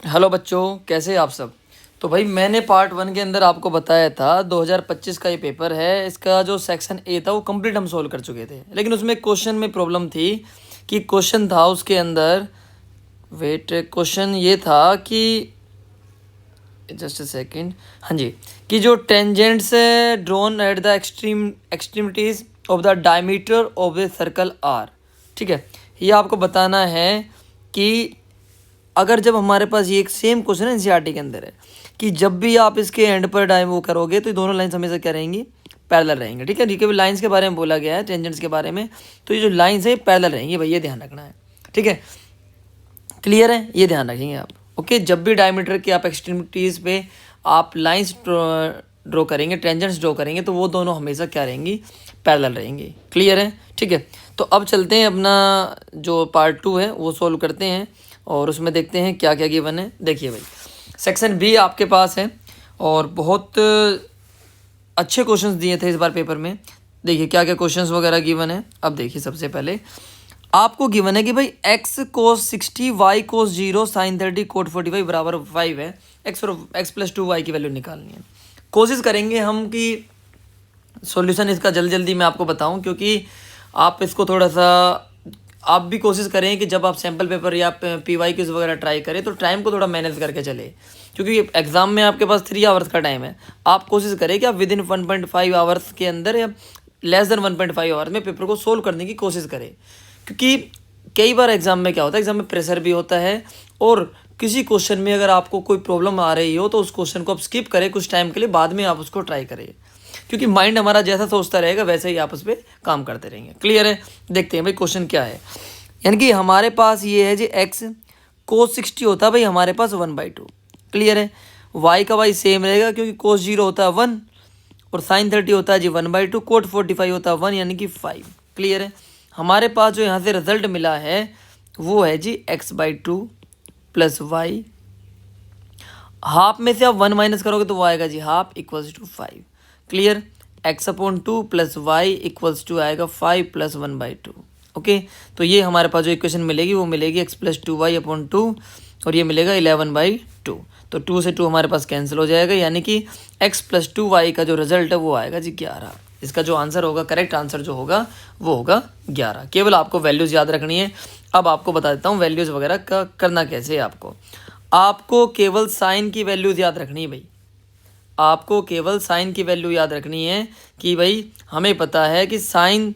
Hello बच्चों, कैसे हैं आप सब। तो भाई मैंने पार्ट 1 के अंदर आपको बताया था 2025 का ये पेपर है। इसका जो सेक्शन ए था वो कंप्लीट हम सोल्व कर चुके थे, लेकिन उसमें क्वेश्चन में प्रॉब्लम थी कि क्वेश्चन था उसके अंदर क्वेश्चन ये था कि जस्ट अ सेकेंड, हाँ जी, कि जो tangents drawn at the extremities of the diameter of the circle are. ठीक है, ये आपको बताना है कि अगर जब हमारे पास ये एक सेम क्वेश्चन है एनसीईआरटी के अंदर है कि जब भी आप इसके एंड पर डाइव वो करोगे तो ये दोनों लाइन्स हमेशा क्या रहेंगी, पैरेलल रहेंगे। ठीक है, क्योंकि लाइन्स के बारे में बोला गया है, टेंजेंट्स के बारे में, तो ये जो लाइन्स है पैरेलल रहेंगी भाई, ये ध्यान रखना है। ठीक है, क्लियर है, ये ध्यान रखेंगे आप। ओके, जब भी डायमीटर के आप एक्सट्रीमिटीज़ पे आप लाइन्स ड्रॉ करेंगे, टेंजेंट्स ड्रॉ करेंगे, तो वो दोनों हमेशा क्या रहेंगी, पैरेलल रहेंगी। क्लियर है, ठीक है। तो अब चलते हैं अपना जो पार्ट 2 है वो सोल्व करते हैं और उसमें देखते हैं क्या क्या गिवन है। देखिए भाई, सेक्शन बी आपके पास है और बहुत अच्छे क्वेश्चंस दिए थे इस बार पेपर में। देखिए क्या क्या क्वेश्चंस वगैरह गिवन है। अब देखिए सबसे पहले आपको गिवन है कि भाई x cos 60 y cos 0 sin 30 cot 45 बराबर 5 है। x प्लस 2y की वैल्यू निकालनी है। कोशिश करेंगे हम कि सॉल्यूशन इसका जल्दी जल्दी मैं आपको बताऊं, क्योंकि आप इसको थोड़ा सा आप भी कोशिश करें कि जब आप सैम्पल पेपर या पीवाई क्यूज वगैरह ट्राई करें तो टाइम को थोड़ा मैनेज करके चले, क्योंकि एग्ज़ाम में आपके पास 3 आवर्स का टाइम है। आप कोशिश करें कि आप विद इन 1.5 आवर्स के अंदर या लेस देन 1.5 आवर्स में पेपर को सोल्व करने की कोशिश करें, क्योंकि कई बार एग्ज़ाम में क्या होता है, एग्ज़ाम में प्रेशर भी होता है और किसी क्वेश्चन में अगर आपको कोई प्रॉब्लम आ रही हो तो उस क्वेश्चन को आप स्किप करें कुछ टाइम के लिए, बाद में आप उसको ट्राई करें, क्योंकि माइंड हमारा जैसा सोचता रहेगा वैसे ही आप उस पर काम करते रहेंगे। क्लियर है, देखते हैं भाई क्वेश्चन क्या है। यानी कि हमारे पास ये है जी x cos 60 होता है भाई हमारे पास 1/2। क्लियर है, y का y सेम रहेगा क्योंकि cos 0 होता है 1 और sin 30 होता है जी 1/2, cot 45 होता है 1 यानी कि 5। क्लियर है, हमारे पास जो यहाँ से रिजल्ट मिला है वो है जी x/2 प्लस वाई, हाफ में से आप 1 माइनस करोगे तो वो आएगा जी half equals to 5। Clear, x/2 plus Y equals to आएगा 5 प्लस 1/2। ओके, तो ये हमारे पास जो इक्वेशन मिलेगी वो मिलेगी x प्लस 2y/2 और ये मिलेगा 11/2। तो 2 से 2 हमारे पास कैंसिल हो जाएगा, यानी कि x प्लस 2y का जो रिजल्ट है वो आएगा जी 11। इसका जो आंसर होगा, करेक्ट आंसर जो होगा वो होगा 11। केवल आपको वैल्यूज़ याद रखनी है। अब आपको बता देता हूँ वैल्यूज़ वगैरह का करना कैसे है। आपको केवल साइन की वैल्यूज़ याद रखनी है भाई, आपको केवल साइन की वैल्यू याद रखनी है कि भाई हमें पता है कि साइन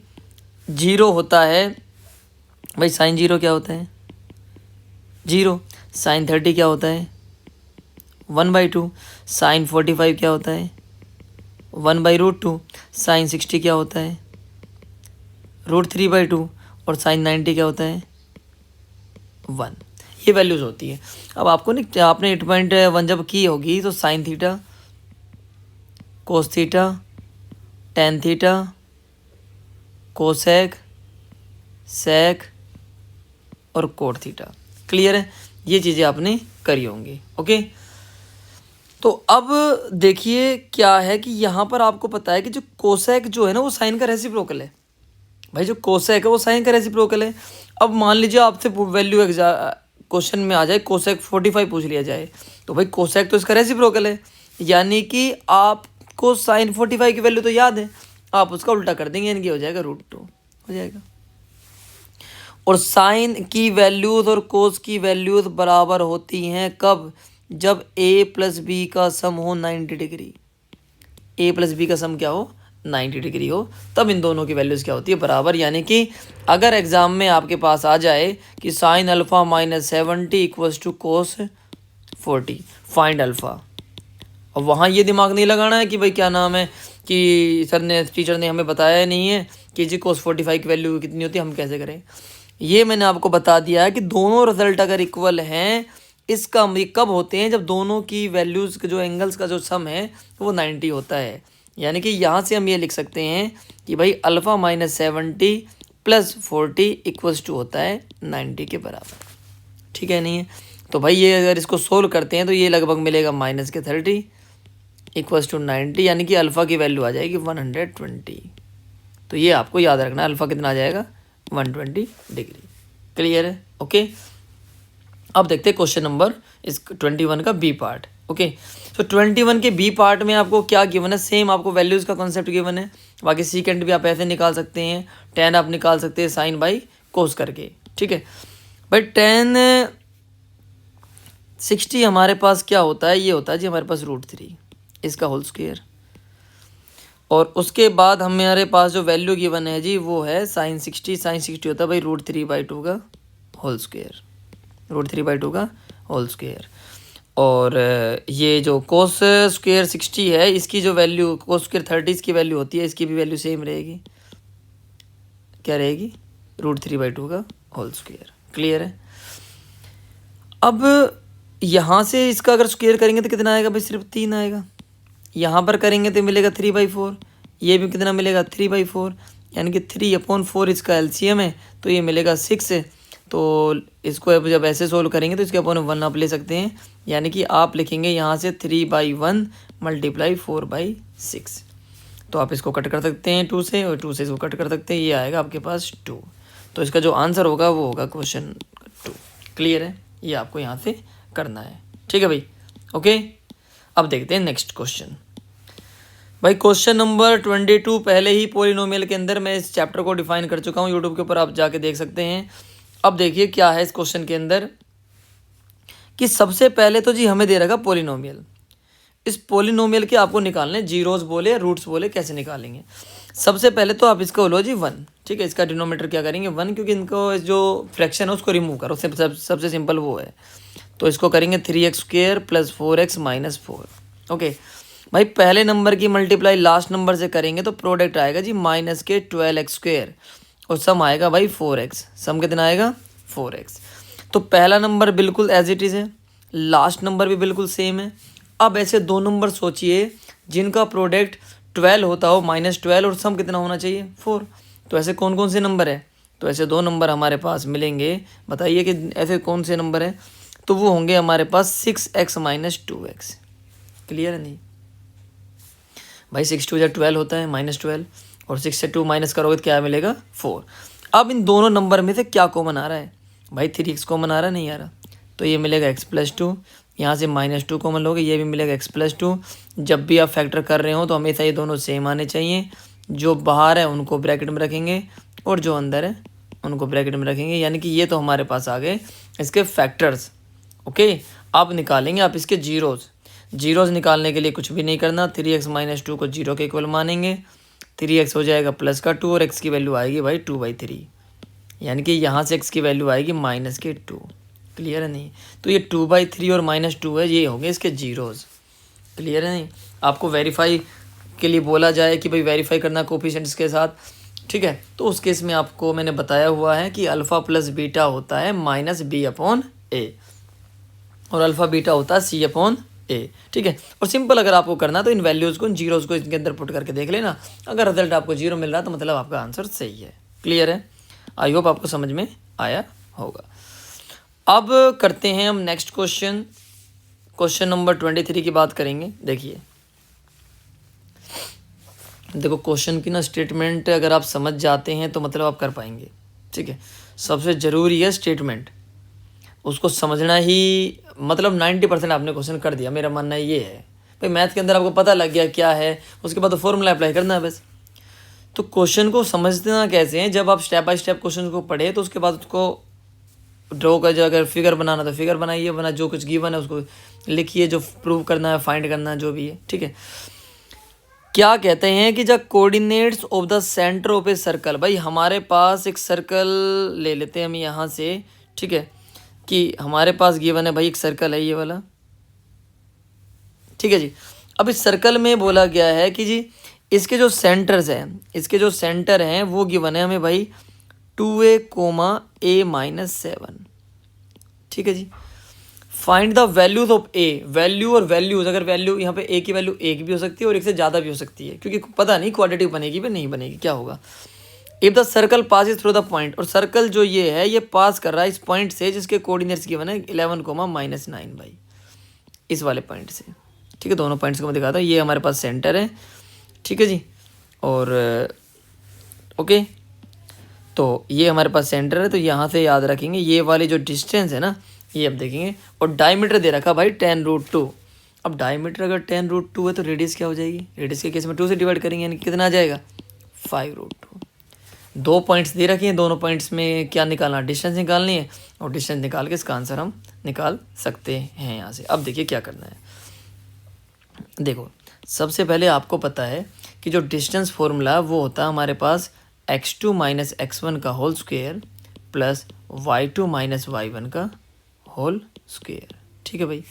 0 होता है, भाई साइन 0 क्या होता है 0। साइन 30 क्या होता है 1/2। साइन 45 क्या होता है 1/√2। साइन 60 क्या होता है √3/2 और साइन 90 क्या होता है 1। ये वैल्यूज़ होती है। अब आपको नहीं, आपने 8.1 जब की होगी तो sine theta, cos theta, tan theta, cosec, sec और कोट थीटा। क्लियर है, ये चीज़ें आपने करी होंगी। ओके, तो अब देखिए क्या है कि यहाँ पर आपको पता है कि जो कोसेक जो है ना वो साइन का रेसिप्रोकल है। भाई जो कोसेक है वो साइन का रेसिप्रोकल है। अब मान लीजिए आपसे वैल्यू क्वेश्चन में आ जाए कोसेक 45 पूछ लिया जाए, तो भाई कोसेक तो इसका रेसिप्रोकल है, यानी कि आपको साइन 45 की वैल्यू तो याद है, आप उसका उल्टा कर देंगे, यानी कि हो जाएगा √2 हो जाएगा। और साइन की वैल्यूज़ और कोस की वैल्यूज़ बराबर होती हैं कब, जब a प्लस बी का सम हो 90 डिग्री। a प्लस बी का सम क्या हो 90 डिग्री हो, तब इन दोनों की वैल्यूज़ क्या होती है बराबर। यानी कि अगर एग्ज़ाम में आपके पास आ जाए कि sine alpha -70 equals to cos 40, find alpha. अब वहाँ ये दिमाग नहीं लगाना है कि भाई क्या नाम है कि टीचर ने हमें बताया नहीं है कि जी कोस 45 की वैल्यू कितनी होती है, हम कैसे करें। ये मैंने आपको बता दिया है कि दोनों रिजल्ट अगर इक्वल हैं, इसका ये कब होते हैं, जब दोनों की वैल्यूज़ के जो एंगल्स का जो सम है वो 90 होता है। यानी कि यहाँ से हम ये लिख सकते हैं कि भाई अल्फ़ा -70 प्लस 40 इक्वल्स टू होता है 90 के बराबर। ठीक है, नहीं है तो भाई ये अगर इसको सोल्व करते हैं तो ये लगभग मिलेगा -30 इक्वल्स टू 90, यानी कि अल्फ़ा की वैल्यू आ जाएगी 120। तो ये आपको याद रखना है, अल्फ़ा कितना आ जाएगा 120 डिग्री। क्लियर है, ओके। अब देखते हैं क्वेश्चन नंबर इस 21 का बी पार्ट। ओके, तो 21 के बी पार्ट में आपको क्या गिवन है, सेम आपको वैल्यूज़ का कॉन्सेप्ट गिवन है। बाकी सीकेंड भी आप ऐसे निकाल सकते हैं, tan आप निकाल सकते हैं साइन बाई कोस करके, ठीक है भाई। tan 60 हमारे पास क्या होता है, ये होता है जी हमारे पास √3 इसका होल स्क्वायर, और उसके बाद हमारे पास जो वैल्यू गिवन है जी वो है साइन 60 होता है भाई √3/2 का होल स्क्वायर, √3/2 का होल स्क्वायर। और ये जो कोस स्क्वायर 60 है इसकी जो वैल्यू कोस स्क्वायर 30 इसकी वैल्यू होती है, इसकी भी वैल्यू सेम रहेगी, क्या रहेगी, √3/2 का होल स्क्वायर। क्लियर है। अब यहाँ से इसका अगर स्क्वायर करेंगे तो कितना आएगा भाई, सिर्फ 3 आएगा। यहाँ पर करेंगे तो मिलेगा 3/4, ये भी कितना मिलेगा 3/4, यानी कि 3/4 इसका एलसीएम है, तो ये मिलेगा 6। तो इसको जब ऐसे सोल्व करेंगे तो इसके अपॉन 1 आप ले सकते हैं, यानी कि आप लिखेंगे यहाँ से 3/1 × 4/6। तो आप इसको कट कर सकते हैं 2 से, और 2 से इसको कट कर सकते हैं, ये आएगा आपके पास 2। तो इसका जो आंसर होगा वो होगा क्वेश्चन 2। क्लियर है, ये आपको यहाँ से करना है, ठीक है भाई। ओके, अब देखते हैं नेक्स्ट क्वेश्चन। भाई क्वेश्चन नंबर 22 पहले ही पॉलिनोमियल के अंदर मैं इस चैप्टर को डिफाइन कर चुका हूँ, यूट्यूब के ऊपर आप जाके देख सकते हैं। अब देखिए क्या है इस क्वेश्चन के अंदर, कि सबसे पहले तो जी हमें दे रखा पॉलिनोमियल, इस पॉलिनोमियल के आपको निकालने, जीरोस बोले रूट्स बोले, कैसे निकालेंगे। सबसे पहले तो आप इसको लो जी 1, ठीक है, इसका डिनोमीटर क्या करेंगे 1, क्योंकि इनको जो फ्रैक्शन है उसको रिमूव करो, सबसे सिंपल वो है। तो इसको करेंगे 3x² + 4x - 4। ओके भाई, पहले नंबर की मल्टीप्लाई लास्ट नंबर से करेंगे तो प्रोडक्ट आएगा जी -12x², और सम आएगा भाई 4x। सम कितना आएगा 4x। तो पहला नंबर बिल्कुल एज इट इज़ है, लास्ट नंबर भी बिल्कुल सेम है। अब ऐसे दो नंबर सोचिए जिनका प्रोडक्ट 12 होता हो, -12, और सम कितना होना चाहिए 4। तो ऐसे कौन कौन से नंबर है, तो ऐसे दो नंबर हमारे पास मिलेंगे, बताइए कि ऐसे कौन से नंबर हैं। तो वो होंगे हमारे पास 6x - 2x। क्लियर है नहीं भाई, 6 × 2 = 12 होता है, -12, और 6 से 2 माइनस करोगे तो क्या मिलेगा 4। अब इन दोनों नंबर में से क्या कॉमन आ रहा है भाई, 3x कॉमन आ रहा, नहीं आ रहा, तो ये मिलेगा x + 2। यहाँ से -2 कॉमन लोगे, ये भी मिलेगा x + 2। जब भी आप फैक्टर कर रहे हो तो हमेशा ये दोनों सेम आने चाहिए, जो बाहर है उनको ब्रैकेट में रखेंगे और जो अंदर है उनको ब्रैकेट में रखेंगे, यानी कि ये तो हमारे पास आ गए इसके फैक्टर्स। ओके, अब निकालेंगे आप इसके जीरोज़ निकालने के लिए कुछ भी नहीं करना, 3x - 2 को 0 के इक्वल मानेंगे, 3x हो जाएगा प्लस का 2, और x की वैल्यू आएगी भाई 2/3, यानी कि यहाँ से x की वैल्यू आएगी -2। क्लियर है नहीं, तो ये 2/3 और -2 है, ये होंगे इसके जीरोज़। क्लियर है नहीं, आपको वेरीफाई के लिए बोला जाए कि भाई वेरीफाई करना कोफिशिएंट्स के साथ, ठीक है, तो उस केस में आपको मैंने बताया हुआ है कि अल्फ़ा + बीटा होता है -b/a, और अल्फ़ा बीटा होता है c/a, ठीक है। और सिंपल अगर आपको करना तो इन वैल्यूज़ को, इन जीरोज़ को इनके अंदर पुट करके देख लेना, अगर रिजल्ट आपको 0 मिल रहा है तो मतलब आपका आंसर सही है। क्लियर है, आई होप आपको समझ में आया होगा। अब करते हैं हम नेक्स्ट क्वेश्चन, क्वेश्चन नंबर 23 की बात करेंगे। देखिए देखो, क्वेश्चन की ना स्टेटमेंट अगर आप समझ जाते हैं तो मतलब आप कर पाएंगे, ठीक है। सबसे ज़रूरी है स्टेटमेंट, उसको समझना ही, मतलब 90% आपने क्वेश्चन कर दिया, मेरा मानना ये है। भाई मैथ के अंदर आपको पता लग गया क्या है, उसके बाद तो फॉर्मूला अप्लाई करना है बस। तो क्वेश्चन को समझना कैसे है, जब आप स्टेप बाय स्टेप क्वेश्चन को पढ़े तो उसके बाद उसको ड्रॉ कर, जो अगर फिगर बनाना तो फिगर बनाइए, बना जो कुछ गिवन है उसको लिखिए, जो प्रूव करना है, फाइंड करना है, जो भी है, ठीक है। क्या कहते हैं कि जब coordinates of the centre of a circle, भाई हमारे पास एक सर्कल ले लेते हैं हम यहाँ से, ठीक है, कि हमारे पास गिवन है भाई एक सर्कल है ये वाला, ठीक है जी। अब इस सर्कल में बोला गया है कि जी इसके जो सेंटर्स हैं, इसके जो सेंटर हैं वो गिवन है हमें भाई 2a, a - 7, ठीक है जी। Find the values of A, value और वैल्यूज, अगर वैल्यू यहाँ पे ए की वैल्यू एक भी हो सकती है और एक से ज़्यादा भी हो सकती है, क्योंकि पता नहीं क्वाड्रेटिक बनेगी या नहीं बनेगी, क्या होगा। If the circle passes through the point, और सर्कल जो ये है ये पास कर रहा है इस पॉइंट से जिसके कोऑर्डिनेट्स गिवन है 11, -9 भाई, इस वाले पॉइंट से, ठीक है। दोनों पॉइंट्स को मैं दिखाता हूँ, ये हमारे पास सेंटर है, ठीक है जी। और ओके, तो ये हमारे पास सेंटर है, तो यहाँ से याद रखेंगे ये वाली जो डिस्टेंस है ना, ये अब देखेंगे। और डायमीटर दे रखा भाई 10√2। अब डायमीटर अगर 10√2 है तो रेडियस क्या हो जाएगी, रेडियस के केस में 2 से डिवाइड करेंगे यानी कितना आ जाएगा 5√2। 2 पॉइंट्स दे रखे हैं, दोनों पॉइंट्स में क्या निकालना, डिस्टेंस निकालनी है, और डिस्टेंस निकाल के इसका आंसर हम निकाल सकते हैं यहाँ से। अब देखिए क्या करना है। देखो सबसे पहले आपको पता है कि जो डिस्टेंस फॉर्मूला वो होता है हमारे पास x2 माइनस x1 का whole square plus y2 minus y1 का होल स्क्वायर। ठीक है भाई,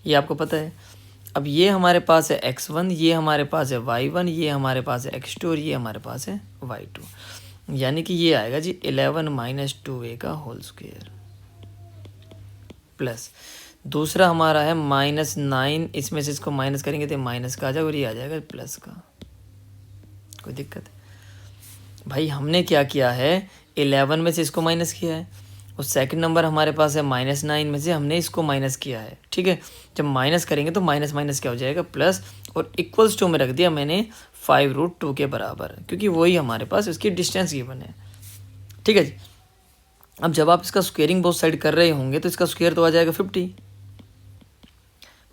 ये आपको पता है। अब ये हमारे पास है x1, ये हमारे पास है y1, ये हमारे पास है x2 और ये हमारे पास है y2, यानी कि ये आएगा जी 11 माइनस 2a का होल स्क्वायर प्लस दूसरा हमारा है -9, इसमें से इसको माइनस करेंगे तो माइनस का आ जाएगा और ये आ जाएगा प्लस का। कोई दिक्कत है भाई, हमने क्या किया है 11 में से इसको माइनस किया है, और सेकंड नंबर हमारे पास है -9 में से हमने इसको माइनस किया है। ठीक है, जब माइनस करेंगे तो माइनस माइनस क्या हो जाएगा प्लस, और इक्वल्स टू में रख दिया मैंने 5√2 के बराबर, क्योंकि वही हमारे पास इसकी डिस्टेंस गिवन है। ठीक है जी, अब जब आप इसका स्क्वेयरिंग बोथ साइड कर रहे होंगे तो इसका स्क्वेयर तो आ जाएगा 50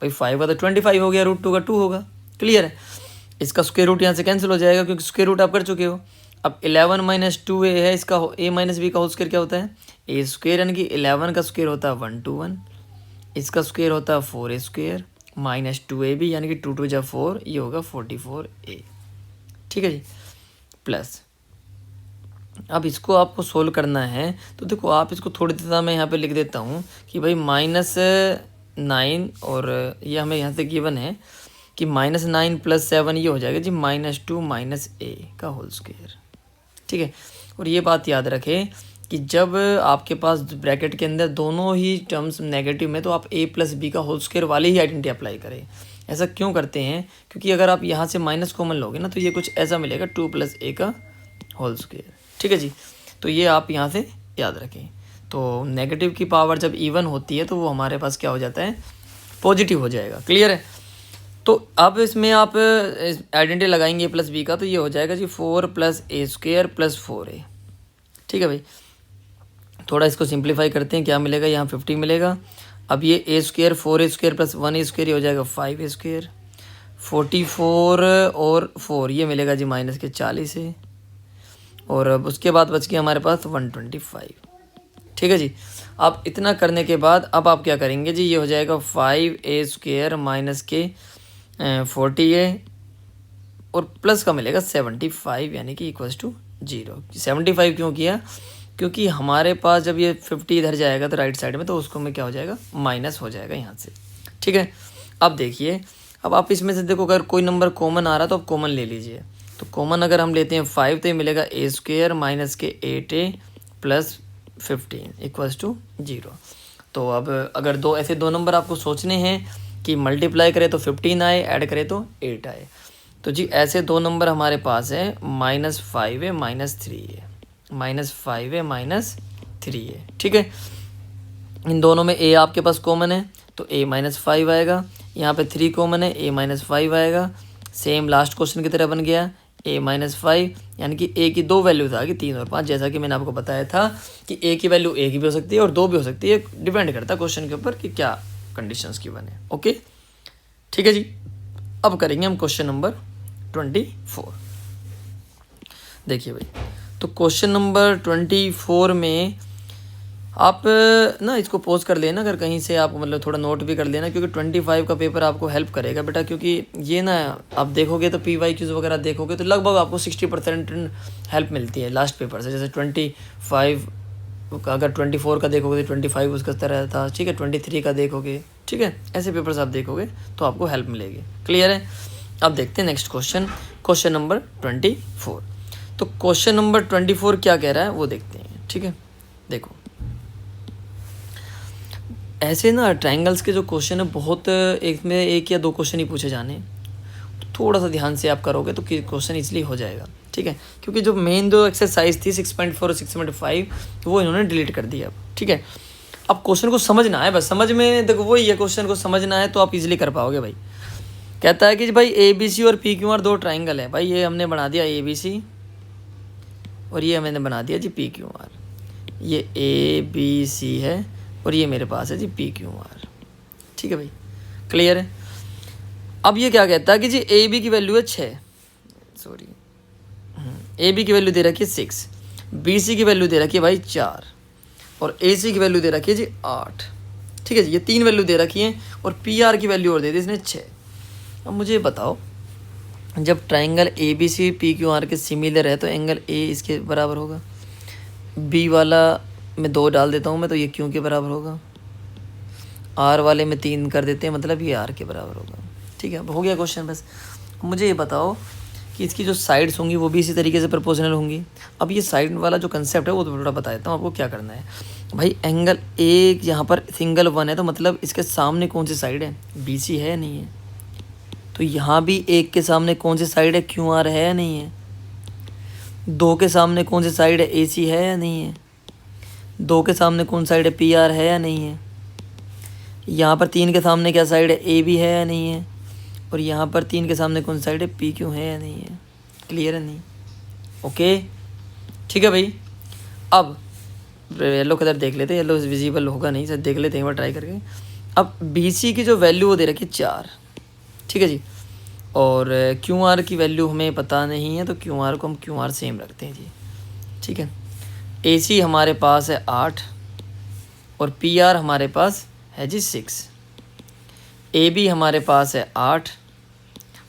भाई, 5 का तो 25 हो गया, √2 का 2 होगा। क्लियर है, इसका स्क्वायर रूट यहाँ से कैंसिल हो जाएगा क्योंकि स्क्वायर रूट आप कर चुके हो। अब 11 माइनस 2a है, इसका a माइनस b का होल स्क्वायर क्या होता है a स्क्वायर, यानी कि 11 का स्क्वायर होता है 121, इसका स्क्वायर होता है 4a स्क्वायर माइनस 2ab यानी कि 2 2 जा 4, ये होगा 44a। ठीक है जी, प्लस अब इसको आपको सोल्व करना है तो देखो आप इसको थोड़ी देर मैं यहाँ पे लिख देता हूँ कि भाई -9, और ये हमें यहाँ से गिवन है कि -9 + 7 ये हो जाएगा जी -2 - a का होल स्क्वायर। ठीक है, और ये बात याद रखें कि जब आपके पास ब्रैकेट के अंदर दोनों ही टर्म्स नेगेटिव में तो आप a + b का होल स्क्वायर वाली ही आइडेंटिटी अप्लाई करें। ऐसा क्यों करते हैं, क्योंकि अगर आप यहाँ से माइनस कॉमन लोगे ना तो ये कुछ ऐसा मिलेगा 2 + a का होल स्क्वायर। ठीक है जी, तो ये आप यहाँ से याद रखें। तो नेगेटिव की पावर जब इवन होती है तो वो हमारे पास क्या हो जाता है, पॉजिटिव हो जाएगा। क्लियर है, तो अब इसमें आप आइडेंटिटी लगाएंगे a + b का, तो ये हो जाएगा जी 4 + a² + 4a। ठीक है भाई, थोड़ा इसको सिंप्लीफाई करते हैं, क्या मिलेगा यहाँ 50 मिलेगा। अब ये a² 4a² + 1a² ये हो जाएगा 5a², 44 और 4 ये मिलेगा जी -40 है, और अब उसके बाद बच गया हमारे पास 125। ठीक है जी, अब इतना करने के बाद अब आप क्या करेंगे जी, ये हो जाएगा 5a² के 40a और प्लस का मिलेगा 75 यानी कि =0। 75 क्यों किया, क्योंकि हमारे पास जब ये 50 इधर जाएगा तो राइट साइड में, तो उसको में क्या हो जाएगा माइनस हो जाएगा यहाँ से। ठीक है, अब देखिए, अब आप इसमें से देखो अगर कोई नंबर कॉमन आ रहा तो आप कॉमन ले लीजिए। तो कॉमन अगर हम लेते हैं 5 तो ये मिलेगा a² माइनस के 8a + 15 =0। तो अब अगर दो ऐसे दो नंबर आपको सोचने हैं कि मल्टीप्लाई करें तो 15 आए, ऐड करें तो 8 आए, तो जी ऐसे दो नंबर हमारे पास है -5a -3a, -5a -3a। ठीक है, इन दोनों में a आपके पास कॉमन है तो a -5 आएगा, यहाँ पे 3 कॉमन है a -5 आएगा। सेम लास्ट क्वेश्चन की तरह बन गया a -5, यानी कि a की दो वैल्यूज आ गई 3 और 5, जैसा कि मैंने आपको बताया था कि a की वैल्यू 1 भी हो सकती है और 2 भी हो सकती है, डिपेंड करता है क्वेश्चन के ऊपर कि क्या कंडीशंस की बने। ओके, ठीक है जी, अब करेंगे हम क्वेश्चन नंबर 24। देखिए भाई, तो क्वेश्चन नंबर 24 में आप ना इसको पोज कर लेना, अगर कहीं से आप मतलब थोड़ा नोट भी कर लेना, क्योंकि 25 का पेपर आपको हेल्प करेगा बेटा, क्योंकि ये ना आप देखोगे तो PYQs वगैरह देखोगे तो लगभग आपको 60% हेल्प मिलती है लास्ट पेपर से। जैसे 25 का अगर 24 का देखोगे तो 25 उसका तरह था। ठीक है, 23 का देखोगे, ठीक है, ऐसे पेपर्स आप देखोगे तो आपको हेल्प मिलेगी। क्लियर है, अब देखते हैं नेक्स्ट क्वेश्चन, क्वेश्चन नंबर 24। तो क्वेश्चन नंबर 24 क्या कह रहा है वो देखते हैं। ठीक है, देखो ऐसे ना ट्रायंगल्स के जो क्वेश्चन है बहुत एक में 1 या 2 क्वेश्चन ही पूछे जाने, तो थोड़ा सा ध्यान से आप करोगे तो क्वेश्चन इसलिए हो जाएगा। ठीक है, क्योंकि जो मेन जो एक्सरसाइज थी 6.4 और 6.5 वो इन्होंने डिलीट कर दिया। ठीक है, अब क्वेश्चन को समझना है, बस समझ में देखो वही है, क्वेश्चन को समझना है तो आप इजीली कर पाओगे भाई। कहता है कि भाई ABC और PQR दो ट्राइंगल है। भाई ये हमने बना दिया ABC और ये मैंने बना दिया जी PQR। ये ABC है और ये मेरे पास है जी पी क्यू आर। ठीक है भाई, क्लियर है। अब ये क्या कहता है कि जी ए बी की वैल्यू है 6, सॉरी ए बी की वैल्यू दे रखी है 6, बी सी की वैल्यू दे रखी है भाई 4 और ए सी की वैल्यू दे रखी है जी 8। ठीक है जी, ये 3 वैल्यू दे रखी हैं और पी आर की वैल्यू और दे दी इसने 6। अब मुझे बताओ, जब triangle A B C P Q R के सिमिलर है तो एंगल ए इसके बराबर होगा, बी वाला मैं 2 डाल देता हूँ मैं तो ये क्यू के बराबर होगा, आर वाले में 3 कर देते हैं मतलब ये आर के बराबर होगा। ठीक है, अब हो गया क्वेश्चन। बस मुझे ये बताओ कि इसकी जो साइड्स होंगी वो भी इसी तरीके से प्रोपोर्शनल होंगी। अब ये साइड वाला जो कंसेप्ट है वो तो थोड़ा बता देता हूँ आपको क्या करना है। भाई एंगल ए यहाँ पर सिंगल 1 है तो मतलब इसके सामने कौन सी साइड है, बी सी है या नहीं है। तो यहाँ भी 1 के सामने कौन सी साइड है, क्यू आर है या नहीं है। 2 के सामने कौन सी साइड है, ए सी है या नहीं है। 2 के सामने कौन साइड है, पी आर है या नहीं है। यहाँ पर 3 के सामने क्या साइड है, ए बी है या नहीं है। और यहाँ पर 3 के सामने कौन सी साइड है, पी क्यू है या नहीं है। क्लियर है नहीं, ओके ठीक है भाई। अब येलो कलर देख लेते हैं, येलो विजिबल होगा नहीं सर, देख लेते हैं एक बार ट्राई करके। अब बी सी की जो वैल्यू वो दे रखी 4, ठीक है जी, और क्यू आर की वैल्यू हमें पता नहीं है तो क्यू आर को हम क्यू आर सेम रखते हैं जी। ठीक है, ए सी हमारे पास है 8 और पी आर हमारे पास है जी 6, ए बी हमारे पास है 8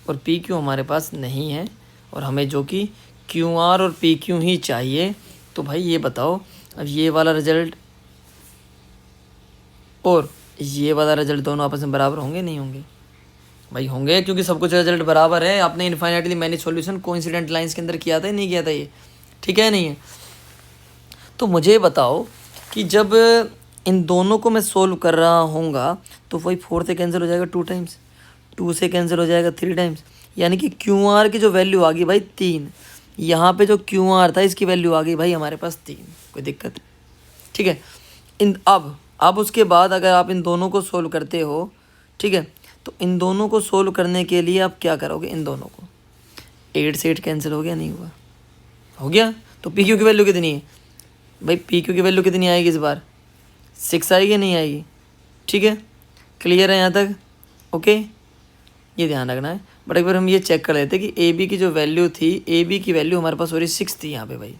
और पी क्यू हमारे पास नहीं है और हमें जो कि क्यू आर और पी क्यू ही चाहिए। तो भाई ये बताओ, अब ये वाला रिजल्ट और ये वाला रिजल्ट दोनों आपस में बराबर होंगे नहीं होंगे। भाई होंगे, क्योंकि सब कुछ रिजल्ट बराबर है। आपने infinitely manage solution coincident lines के अंदर किया था या नहीं किया था ये, ठीक है नहीं है। तो मुझे बताओ कि जब इन दोनों को मैं सोल्व कर रहा होऊंगा तो वही 4 से कैंसिल हो जाएगा 2 टाइम्स, 2 से कैंसिल हो जाएगा 3 टाइम्स, यानी कि क्यू आर की जो वैल्यू आ गई भाई 3, यहाँ पे जो क्यू आर था इसकी वैल्यू आ गई भाई हमारे पास 3। कोई दिक्कत, ठीक है। अब उसके बाद अगर आप इन दोनों को सोल्व करते हो, ठीक है, तो इन दोनों को सोल्व करने के लिए आप क्या करोगे, इन दोनों को 8 से 8 कैंसिल हो गया, नहीं हुआ, हो गया। तो पी क्यू की वैल्यू कितनी है भाई, पी क्यू की वैल्यू कितनी आएगी इस बार, 6 आएगी नहीं आएगी। ठीक है, क्लियर है यहाँ तक, ओके ये ध्यान रखना है। बट एक बार हम ये चेक कर लेते हैं कि ए बी की जो वैल्यू थी, ए बी की वैल्यू हमारे पास हो रही 6 थी यहाँ पे भाई,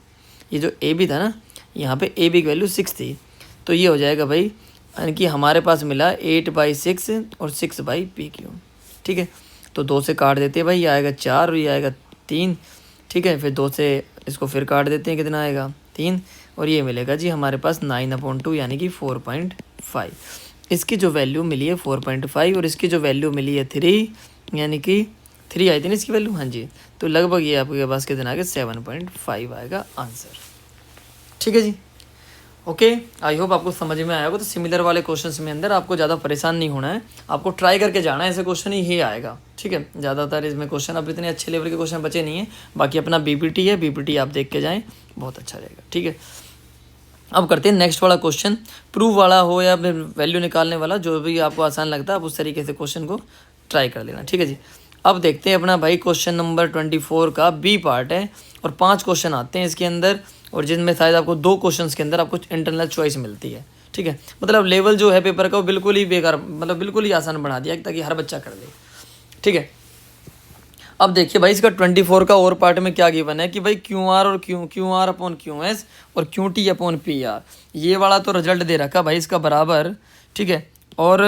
ये जो ए बी था ना यहाँ पे ए बी की वैल्यू 6 थी। तो ये हो जाएगा भाई, यानी कि हमारे पास मिला 8/6 और 6/PQ। ठीक है, तो 2 से काट देते हैं भाई, ये आएगा 4 और ये आएगा 3। ठीक है, फिर 2 से इसको फिर काट देते हैं, कितना आएगा 3 और ये मिलेगा जी हमारे पास 9/2 यानी कि 4.5। इसकी जो वैल्यू मिली है 4.5 और इसकी जो वैल्यू मिली है 3 यानी कि 3 आई थी ना इसकी वैल्यू, हाँ जी। तो लगभग ये आपके पास कितना आ गया 7.5 आएगा आंसर। ठीक है जी, ओके आई होप आपको समझ में आया होगा। तो सिमिलर वाले क्वेश्चंस में अंदर आपको ज़्यादा परेशान नहीं होना है, आपको ट्राई करके जाना है, ऐसे क्वेश्चन ही आएगा। ठीक है, ज़्यादातर इसमें क्वेश्चन अब इतने अच्छे लेवल के क्वेश्चन बचे नहीं है। बाकी अपना बीपीटी है, बीपीटी आप देख के जाएँ, बहुत अच्छा रहेगा। ठीक है, अब करते हैं नेक्स्ट वाला क्वेश्चन। प्रूफ वाला हो या वैल्यू निकालने वाला, जो भी आपको आसान लगता है आप उस तरीके से क्वेश्चन को ट्राई कर लेना। ठीक है जी, अब देखते हैं अपना भाई क्वेश्चन नंबर 24 का बी पार्ट है और 5 क्वेश्चन आते हैं इसके अंदर, और जिनमें शायद आपको 2 क्वेश्चंस के अंदर आपको इंटरनल चॉइस मिलती है। ठीक है, मतलब लेवल जो है पेपर का वो बिल्कुल ही बेकार, मतलब बिल्कुल ही आसान बना दिया ताकि हर बच्चा कर ले। ठीक है, अब देखिए भाई इसका 24 का और पार्ट में क्या गिवन है कि भाई क्यू आर और Q R upon Q S और Q T upon P R, ये वाला तो रिजल्ट दे रखा भाई इसका बराबर। ठीक है, और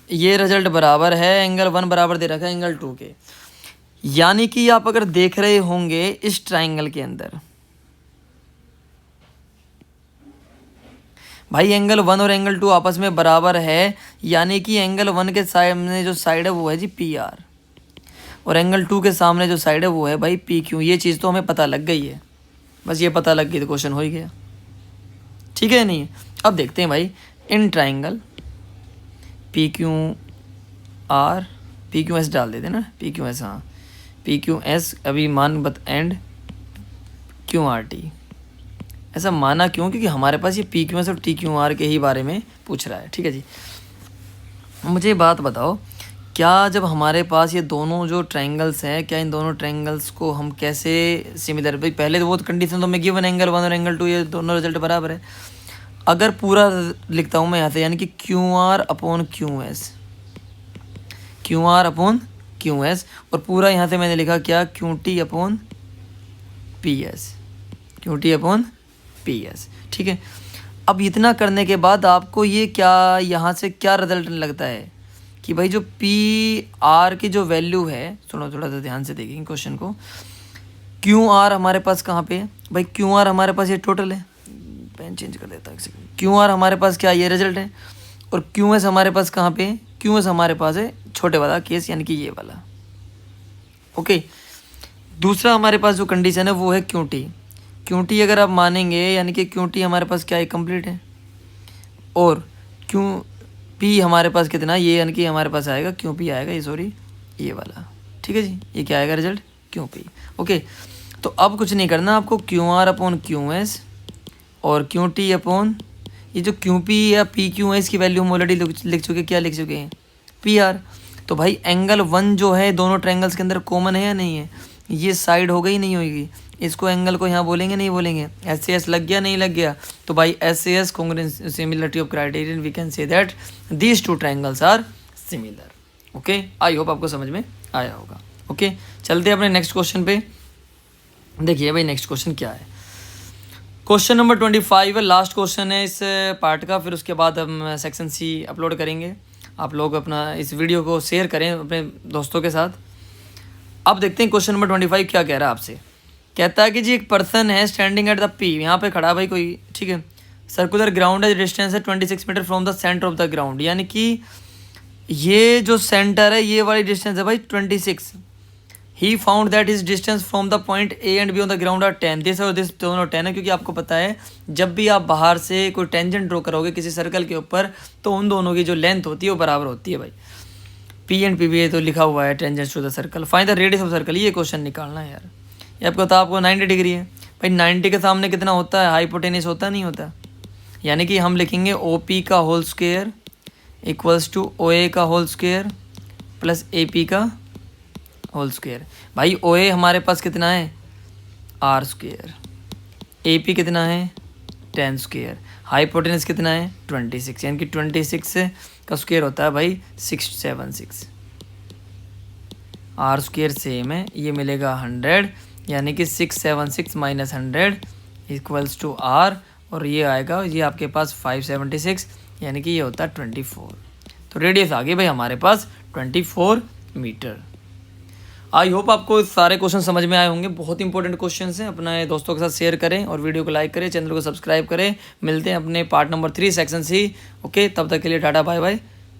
ये रिजल्ट बराबर है एंगल 1 बराबर दे रखा है एंगल 2 के। यानी कि आप अगर देख रहे होंगे इस ट्राइंगल के अंदर भाई एंगल 1 और एंगल 2 आपस में बराबर है, यानी कि एंगल 1 के सामने जो साइड है वो है जी पी आर और एंगल 2 के सामने जो साइड है वो है भाई पी क्यू। ये चीज़ तो हमें पता लग गई है, बस ये पता लग गई तो क्वेश्चन हो ही गया। ठीक है नहीं, अब देखते हैं भाई in triangle P Q are, P Q S डाल देते ना, पी क्यू एस, हाँ पी क्यू एस अभी मान बत एंड क्यू आर टी। ऐसा माना क्यों, क्योंकि हमारे पास ये पी क्यू एस और टी क्यू आर के ही बारे में पूछ रहा है। ठीक है जी, मुझे बात बताओ, क्या जब हमारे पास ये दोनों जो ट्रायंगल्स हैं, क्या इन दोनों ट्रायंगल्स को हम कैसे सिमिलर, भाई पहले तो वो कंडीशन तो मैं गिवन एंगल 1 और एंगल 2 ये दोनों रिजल्ट बराबर है। अगर पूरा लिखता हूँ मैं यहाँ से, यानी कि Q R upon Q S, Q R upon Q S, और पूरा यहाँ से मैंने लिखा क्या, Q T upon P S, Q T upon P S. ठीक है, अब इतना करने के बाद आपको ये क्या यहाँ से क्या रिजल्ट लगता है कि भाई जो पी आर की जो वैल्यू है, सुनो थोड़ा सा ध्यान से देखेंगे क्वेश्चन को। क्यू आर हमारे पास कहाँ पे है भाई, क्यू आर हमारे पास ये टोटल है, पेन चेंज कर देता हूँ, क्यू आर हमारे पास क्या ये रिजल्ट है, और क्यू एस हमारे पास कहाँ पे है, क्यू एस हमारे पास है छोटे वाला केस यानी कि ये वाला। ओके, दूसरा हमारे पास जो कंडीशन है वो है क्यू टी। क्यू टी अगर आप मानेंगे यानी कि क्यू टी हमारे पास क्या है, कंप्लीट है, और क्यू पी हमारे पास कितना, ये यानी कि हमारे पास आएगा क्यू पी आएगा, ये सॉरी ये वाला। ठीक है जी, ये क्या आएगा रिजल्ट, क्यू पी। ओके, तो अब कुछ नहीं करना आपको, Q R upon Q S और क्यू टी अपॉन ये जो क्यू पी या पी क्यू एस की वैल्यू हम ऑलरेडी लिख चुके, क्या लिख चुके हैं, पी आर। तो भाई एंगल 1 जो है दोनों ट्रायंगल्स के अंदर कॉमन है या नहीं है, ये साइड हो गई नहीं होगी, इसको एंगल को यहाँ बोलेंगे नहीं बोलेंगे, एस एस लग गया नहीं लग गया, तो भाई S S congruence similarity of criterion we can say that these two triangles are similar. Okay, I hope आपको समझ में आया होगा। ओके, चलते हैं अपने नेक्स्ट क्वेश्चन पे। देखिए भाई नेक्स्ट क्वेश्चन क्या है, क्वेश्चन नंबर 25 है, लास्ट क्वेश्चन है इस पार्ट का, फिर उसके बाद हम सेक्शन सी अपलोड करेंगे। आप लोग अपना इस वीडियो को शेयर करें अपने दोस्तों के साथ। अब देखते हैं क्वेश्चन नंबर 25 क्या कह रहा है आपसे। कहता है कि जी एक पर्सन है स्टैंडिंग एट द पी, यहाँ पे खड़ा भाई कोई, ठीक है, सर्कुलर ग्राउंड है, डिस्टेंस है 26 metre from the centre of the ground, यानी कि ये जो सेंटर है ये वाली डिस्टेंस है भाई 26। He found that is distance from the point A and B on the ground are 10, this और दिस दोनों 10 है, क्योंकि आपको पता है जब भी आप बाहर से कोई टेंजेंट ड्रॉ करोगे किसी सर्कल के ऊपर तो उन दोनों की जो लेंथ होती है वो बराबर होती है भाई। पी एंड पी बी तो लिखा हुआ है tangents to the circle, find the radius of circle, ये क्वेश्चन निकालना है यार। ये आपको पता आपको 90 डिग्री है भाई, 90 के सामने कितना होता है, हाइपोटेनस होता नहीं होता, यानी कि हम लिखेंगे ओ पी का whole square equals to O A का whole square plus A P का होल स्क्वायर। भाई ओ ए हमारे पास कितना है, आर स्क्वायर, ए पी कितना है 10 स्क्वायर, हाइपोटेनस कितना है 26, यानी कि 26 का स्क्वायर होता है भाई 676, आर स्क्वायर सेम है, ये मिलेगा 100, यानी कि 676 माइनस 100 इक्वल्स टू आर, और ये आएगा ये आपके पास 576, यानी कि ये होता है 24। तो रेडियस आ गई भाई हमारे पास 24 मीटर। आई होप आपको सारे क्वेश्चन समझ में आए होंगे, बहुत इंपॉर्टेंट क्वेश्चन हैं। अपने दोस्तों के साथ शेयर करें और वीडियो को लाइक करें, चैनल को सब्सक्राइब करें। मिलते हैं अपने part number 3 section C. Okay, तब तक के लिए टाटा बाय बाय।